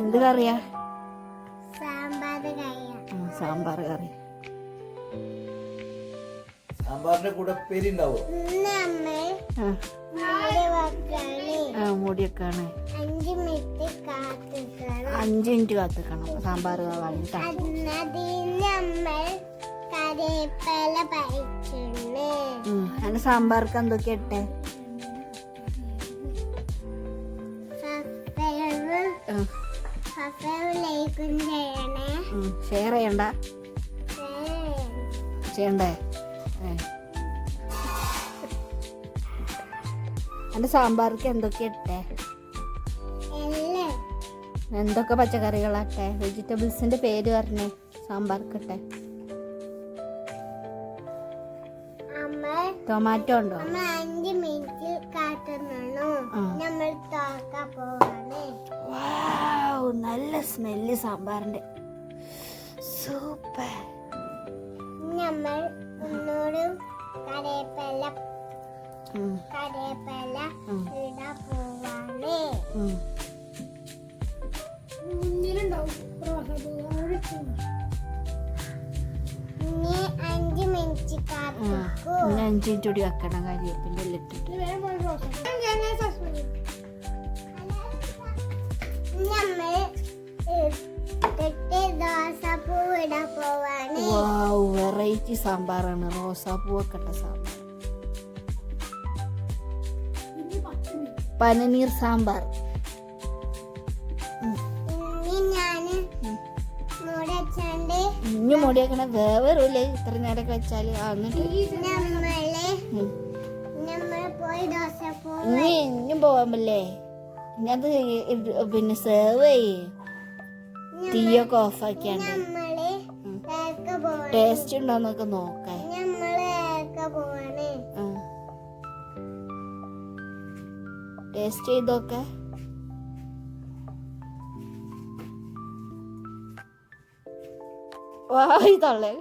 എന്ത് കറിയാ? സാമ്പാർ കറി. സാമ്പാറിന്റെ കൂടെ പേര് ഉണ്ടാവോ? മൂടിയൊക്കെയാണ്. 5 മിനിറ്റ് കാത്തിക്കണം സാമ്പാർ ആവാനിട്ടാ. അതിന്റെ സാമ്പാർക്ക് എന്തൊക്കെ ഇട്ടെ? ഷെയർ ചെയ്യണ്ടേ? എന്റെ സാമ്പാർക്ക് എന്തൊക്കെ ഇട്ടെ? എന്തൊക്കെ പച്ചക്കറികളാട്ടെ? വെജിറ്റബിൾസിന്റെ പേര് പറഞ്ഞേ സാമ്പാർക്കിട്ടെ. ടൊമാറ്റോ ഉണ്ടോ? 5 മിനിറ്റ് കാത്തുനിന്നു നമ്മൾ തുറക്കാൻ പോവാണ്. നല്ല സ്മെല്ല് സാമ്പാറിന്റെ. സൂപ്പർ. നമ്മൾ ഒന്നോട് കറിവേപ്പില ഇടാൻ പോവാണ്. ഇനി 5 മിനിറ്റ് കാത്തിക്കൂ. 5 മിനിറ്റ് കൂടി വെക്കണം കരിവേപ്പിന്റെ ഇട്ടിട്ട്. നമ്മൾ ദോശപ്പൂ ഇടാൻ പോവാണ്. വെറൈറ്റി സാമ്പാറാണ്. റോസാപ്പൂവൊക്കെ ഇട്ട സാമ്പാർ. പനനീർ സാമ്പാർ. ഇനി മുടി വെക്കണ വേവറൂല്ലേ ഇത്ര നേരമൊക്കെ വെച്ചാല്. ഇനിയും പോവാമല്ലേ? ഇനി അത് പിന്നെ സേവ് ചെയ്യേ. തീയൊക്കെ ഓഫ് ആക്കിയാണ്ട് ടേസ്റ്റ് ഉണ്ടോന്നൊക്കെ നോക്കാൻ. ടേസ്റ്റ് ചെയ്തൊക്കെ. വാ ഇതല്ലേ